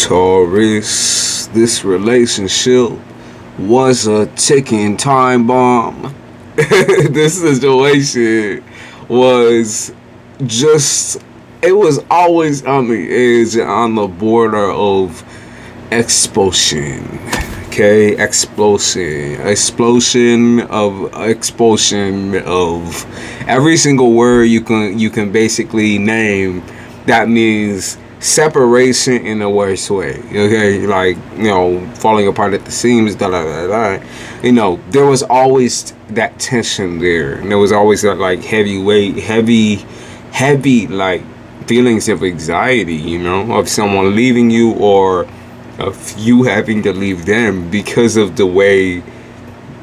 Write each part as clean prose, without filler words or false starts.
Taurus, this relationship was a ticking time bomb. This situation was just, it was always on the edge, on the border of explosion. Okay, explosion of every single word you can basically name. That means separation in the worst way. Okay, like, falling apart at the seams. Da da da da. There was always that tension there, and there was always that like heavy like feelings of anxiety. Of someone leaving you, or of you having to leave them because of the way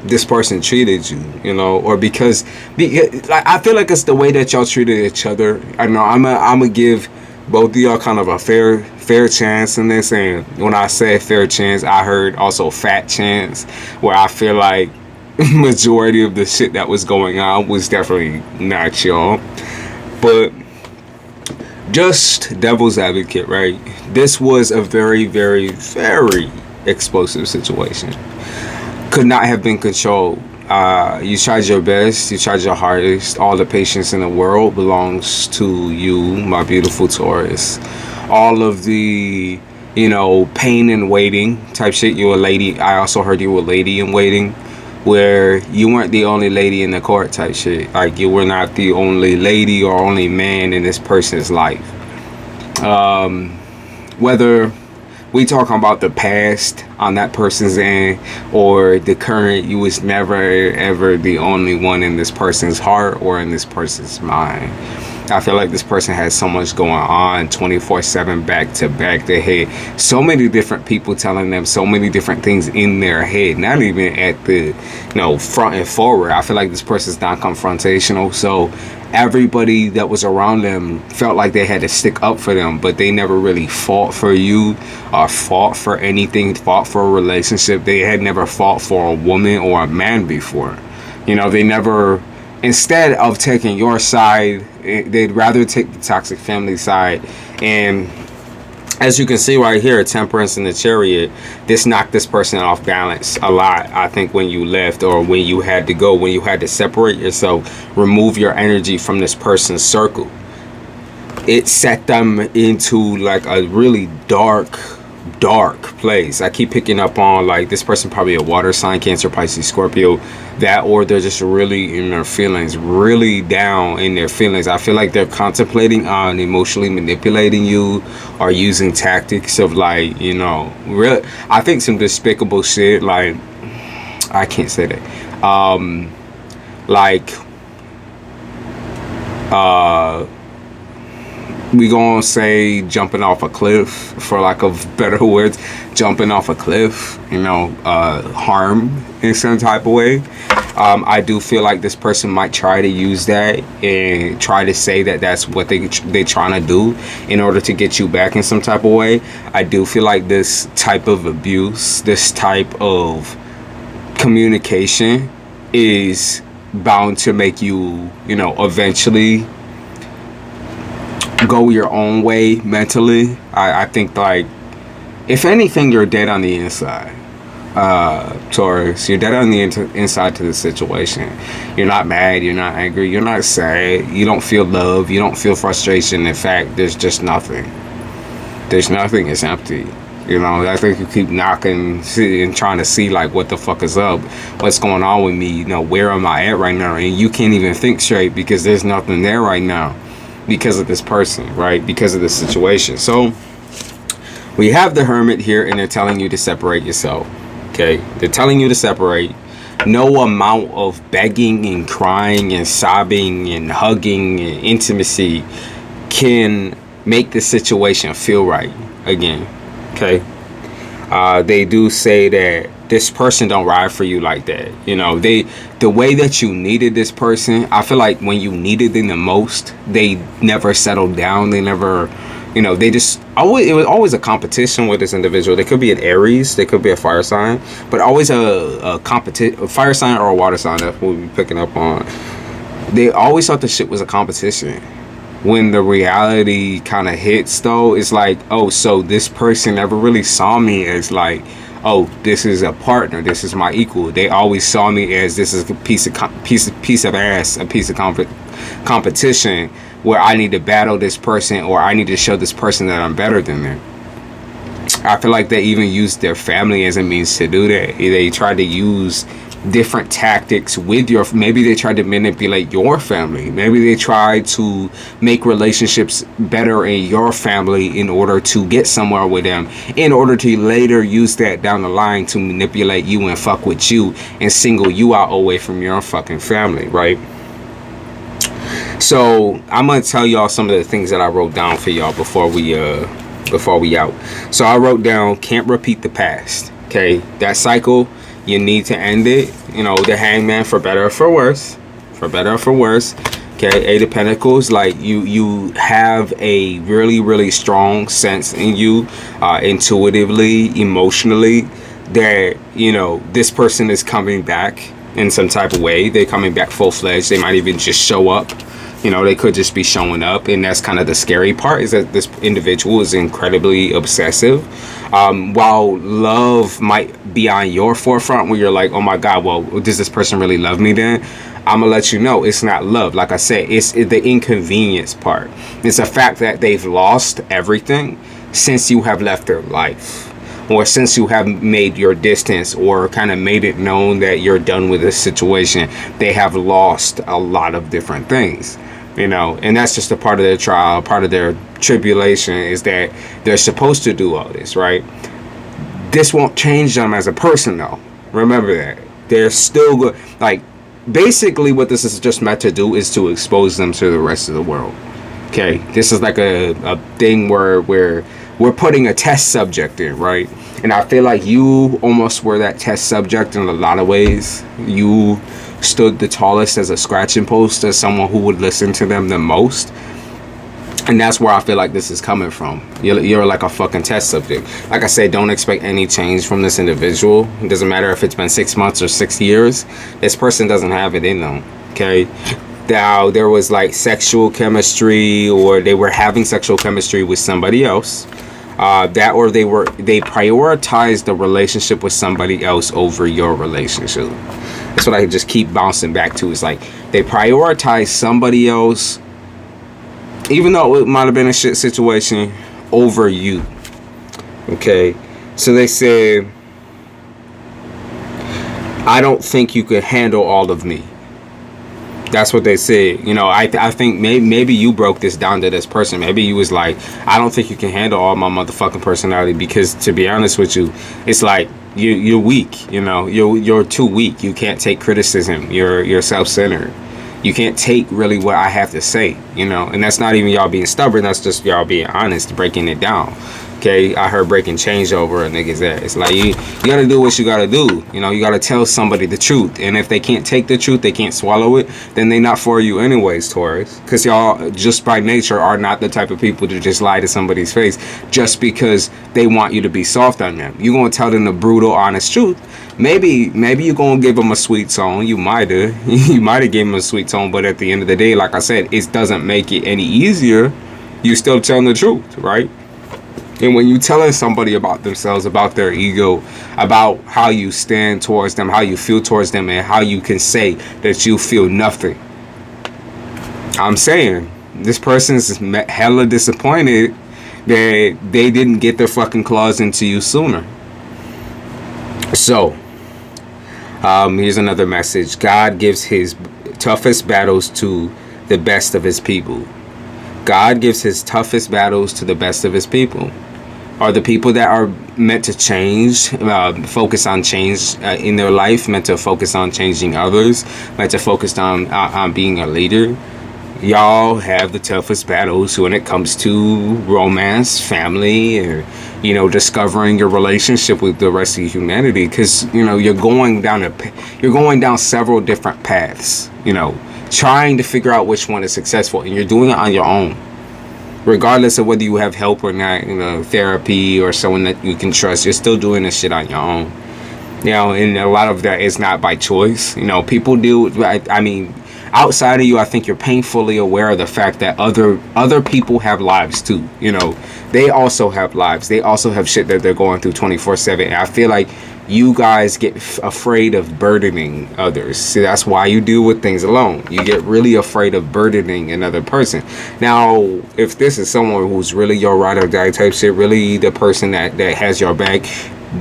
this person treated you, or because I feel like it's the way that y'all treated each other. I know I'm gonna give both of y'all kind of a fair chance in this, and when I say fair chance, I heard also fat chance, where I feel like majority of the shit that was going on was definitely not y'all. But just devil's advocate, right? This was a very, very, very explosive situation. Could not have been controlled. You tried your best, you tried your hardest. All the patience in the world belongs to you, my beautiful Taurus. All of the, pain and waiting type shit. You a lady. I also heard you were a lady in waiting, where you weren't the only lady in the court type shit. Like, you were not the only lady or only man in this person's life. Whether we talking about the past on that person's end or the current, you was never ever the only one in this person's heart or in this person's mind. I feel like this person has so much going on 24/7, back to back. They had so many different people telling them so many different things in their head, not even at the front and forward. I feel like this person's non-confrontational, so everybody that was around them felt like they had to stick up for them, but they never really fought for you or fought for anything, fought for a relationship. They had never fought for a woman or a man before. They never, instead of taking your side, they'd rather take the toxic family side. And as you can see right here, Temperance in the Chariot, this knocked this person off balance a lot. I think when you left, or when you had to go, when you had to separate yourself, remove your energy from this person's circle, it set them into like a really dark place. I keep picking up on like this person probably a water sign, Cancer, Pisces, Scorpio, that, or they're just really in their feelings, really down in their feelings. I feel like they're contemplating on emotionally manipulating you or using tactics of like, real, I think some despicable shit, like, I can't say that, we gonna say jumping off a cliff, for lack of better words, jumping off a cliff, harm in some type of way. I do feel like this person might try to use that and try to say that that's what they trying to do in order to get you back in some type of way. I do feel like this type of abuse, this type of communication is bound to make you, eventually go your own way mentally. I think, like, if anything, you're dead on the inside. Taurus, you're dead on the inside to the situation. You're not mad, you're not angry, you're not sad, you don't feel love, you don't feel frustration. In fact, there's just nothing. There's nothing. It's empty. I think you keep knocking and trying to see like what the fuck is up, what's going on with me, where am I at right now, and you can't even think straight because there's nothing there right now because of this person, right? Because of the situation. So we have the Hermit here, and they're telling you to separate yourself. Okay, they're telling you to separate. No amount of begging and crying and sobbing and hugging and intimacy can make the situation feel right again. Okay, they do say that this person don't ride for you like that. The way that you needed this person, I feel like when you needed them the most, they never settled down. They never, they just always, it was always a competition with this individual. They could be an Aries, they could be a fire sign, but always a fire sign or a water sign. That's what we're picking up on. They always thought the shit was a competition. when the reality kind of hits, though, it's like, oh, so this person never really saw me as like, oh, this is a partner, this is my equal. They always saw me as this is a piece of ass, a piece of competition where I need to battle this person, or I need to show this person that I'm better than them. I feel like they even use their family as a means to do that. They try to use different tactics with your, maybe they tried to manipulate your family, maybe they tried to make relationships better in your family in order to get somewhere with them, in order to later use that down the line to manipulate you and fuck with you and single you out away from your fucking family, right? So I'm gonna tell y'all some of the things that I wrote down for y'all before we out. So I wrote down, can't repeat the past. Okay, that cycle, you need to end it. You know, the Hangman, for better or for worse. For better or for worse. Okay, Eight of Pentacles, like you have a really, really strong sense in you, intuitively, emotionally, that, you know, this person is coming back in some type of way. They're coming back full-fledged. They might even just show up. You know, they could just be showing up, and that's kind of the scary part, is that this individual is incredibly obsessive. While love might be on your forefront, where you're like, oh my God, well, does this person really love me then? I'm gonna let you know it's not love. Like I said, it's the inconvenience part. It's a fact that they've lost everything since you have left their life, or since you have made your distance, or kind of made it known that you're done with this situation. They have lost a lot of different things. You know, and that's just a part of their trial, part of their tribulation, is that they're supposed to do all this, right? This won't change them as a person, though. Remember that. They're still good. Like, basically what this is just meant to do is to expose them to the rest of the world. Okay? This is like a thing where we're putting a test subject in, right? And I feel like you almost were that test subject in a lot of ways. You stood the tallest as a scratching post, as someone who would listen to them the most. And that's where I feel like this is coming from. You're like a fucking test subject. Like I said, don't expect any change from this individual. It doesn't matter if it's been 6 months or 6 years. This person doesn't have it in them, okay? Now, there was like sexual chemistry, or they were having sexual chemistry with somebody else. That, or they prioritized the relationship with somebody else over your relationship. That's what I just keep bouncing back to. It's like they prioritize somebody else, even though it might have been a shit situation, over you. Okay, so they said, I don't think you could handle all of me. That's what they said. You know, I think maybe you broke this down to this person. Maybe you was like, I don't think you can handle all my motherfucking personality, because to be honest with you, it's like you're weak. You know, you're too weak. You can't take criticism. You're self-centered. You can't take really what I have to say. You know, and that's not even y'all being stubborn. That's just y'all being honest, breaking it down. Okay, I heard breaking change over a nigga's ass. It's like you gotta do what you gotta do. You know, you gotta tell somebody the truth. And if they can't take the truth, they can't swallow it, then they not for you anyways, Taurus. Because y'all, just by nature, are not the type of people to just lie to somebody's face just because they want you to be soft on them. You're gonna tell them the brutal, honest truth. Maybe you're gonna give them a sweet tone. You might have gave them a sweet tone, but at the end of the day, like I said, it doesn't make it any easier. You still telling the truth, right? And when you telling somebody about themselves, about their ego, about how you stand towards them, how you feel towards them, and how you can say that you feel nothing. I'm saying, this person's hella disappointed that they didn't get their fucking claws into you sooner. So, here's another message. God gives his toughest battles to the best of his people. God gives his toughest battles to the best of his people. Are the people that are meant to change, focus on change in their life, meant to focus on changing others, meant to focus on being a leader. Y'all have the toughest battles when it comes to romance, family, and, you know, discovering your relationship with the rest of humanity. Because, you know, you're going down several different paths, you know, trying to figure out which one is successful, and you're doing it on your own. Regardless of whether you have help or not, you know, therapy or someone that you can trust, you're still doing this shit on your own. You know, and a lot of that is not by choice. You know, people do. I mean, outside of you, I think you're painfully aware of the fact that other people have lives too. You know, they also have lives. They also have shit that they're going through 24/7. And I feel like you guys get afraid of burdening others. See, that's why you deal with things alone. You get really afraid of burdening another person. Now, if this is someone who's really your ride or die type shit, really the person that has your back,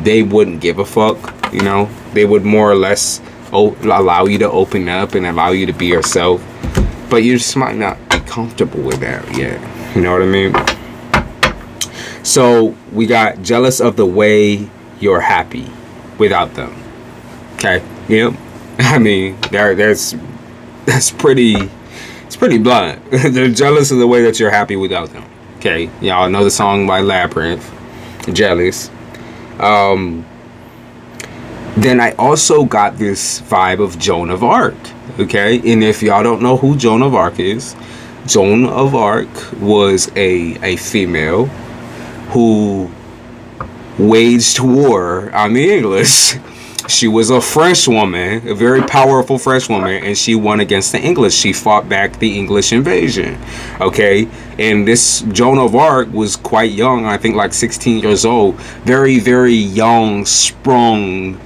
they wouldn't give a fuck. You know, they would more or less allow you to open up and allow you to be yourself, but you just might not be comfortable with that yet. You know what I mean? So we got jealous of the way you're happy without them. Okay. Yep. I mean, that's pretty, it's pretty blunt. They're jealous of the way that you're happy without them. Okay. Y'all know the song by Labyrinth, Jealous. Then I also got this vibe of Joan of Arc. Okay. And if y'all don't know who Joan of Arc is, Joan of Arc was a female who waged war on the English. She was a French woman, a very powerful French woman, and she won against the English. She fought back the English invasion. Okay, and this Joan of Arc was quite young, I think like 16 years old. Very, very young, sprung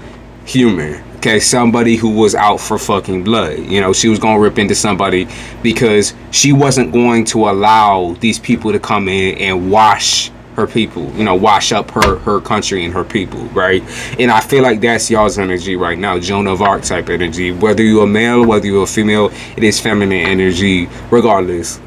human. Okay, somebody who was out for fucking blood. You know, she was gonna rip into somebody because she wasn't going to allow these people to come in and wash her people, you know, wash up her country and her people, right? And I feel like that's y'all's energy right now, Joan of Arc type energy. Whether you're a male, whether you're a female, it is feminine energy regardless.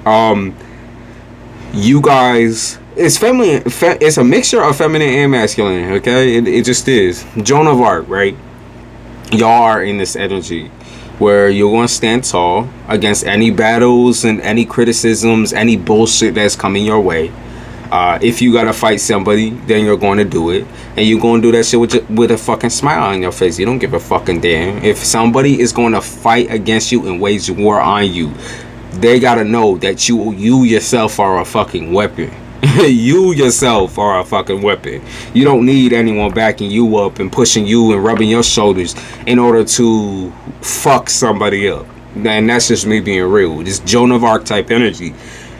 You guys, it's feminine, it's a mixture of feminine and masculine. Okay, it just is. Joan of Arc, right? Y'all are in this energy where you're going to stand tall against any battles and any criticisms, any bullshit that's coming your way. If you gotta fight somebody, then you're going to do it, and you're going to do that shit with a fucking smile on your face. You don't give a fucking damn. If somebody is going to fight against you and wage war on you, they gotta know that you yourself are a fucking weapon. You yourself are a fucking weapon. You don't need anyone backing you up and pushing you and rubbing your shoulders in order to fuck somebody up. And that's just me being real. This Joan of Arc type energy.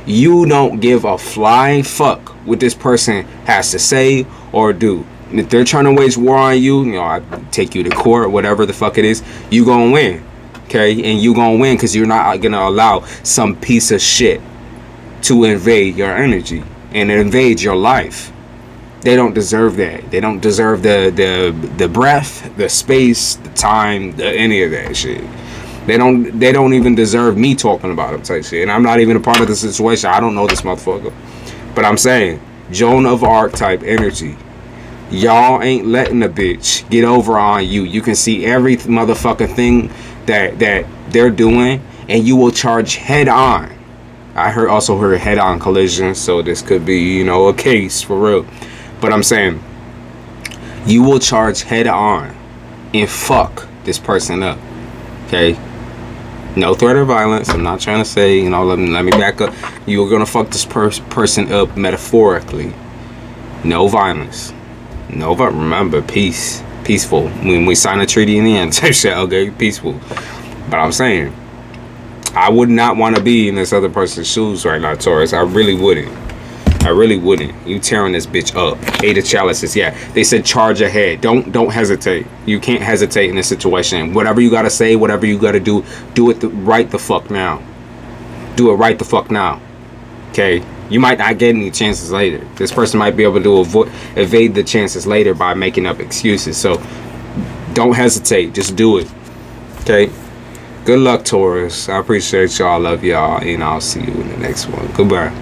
You don't give a flying fuck what this person has to say or do. And if they're trying to wage war on you, you know, I take you to court, whatever the fuck it is, you gonna win. Okay? And you gonna win because you're not gonna allow some piece of shit to invade your energy and invade your life. They don't deserve that. They don't deserve the breath, the space, the time, any of that shit. They don't even deserve me talking about them type shit. And I'm not even a part of the situation. I don't know this motherfucker. But I'm saying, Joan of Arc type energy. Y'all ain't letting a bitch get over on you. You can see every motherfucking thing that they're doing, and you will charge head on. I also heard head on collision, so this could be, you know, a case for real. But I'm saying, you will charge head on and fuck this person up. Okay? No threat of violence. I'm not trying to say, you know, let me back up. You're gonna fuck this person up metaphorically. No violence. No, but remember, peaceful. When we sign a treaty in the end, type shit, okay, peaceful. But I'm saying, I would not want to be in this other person's shoes right now, Taurus. I really wouldn't. I really wouldn't. You tearing this bitch up. Eight of Chalices. Yeah, they said charge ahead. Don't hesitate. You can't hesitate in this situation. Whatever you gotta say, whatever you gotta do it right the fuck now. Do it right the fuck now. Okay? You might not get any chances later. This person might be able to evade the chances later by making up excuses. So don't hesitate. Just do it. Okay? Good luck, Taurus. I appreciate y'all. Love y'all. And I'll see you in the next one. Goodbye.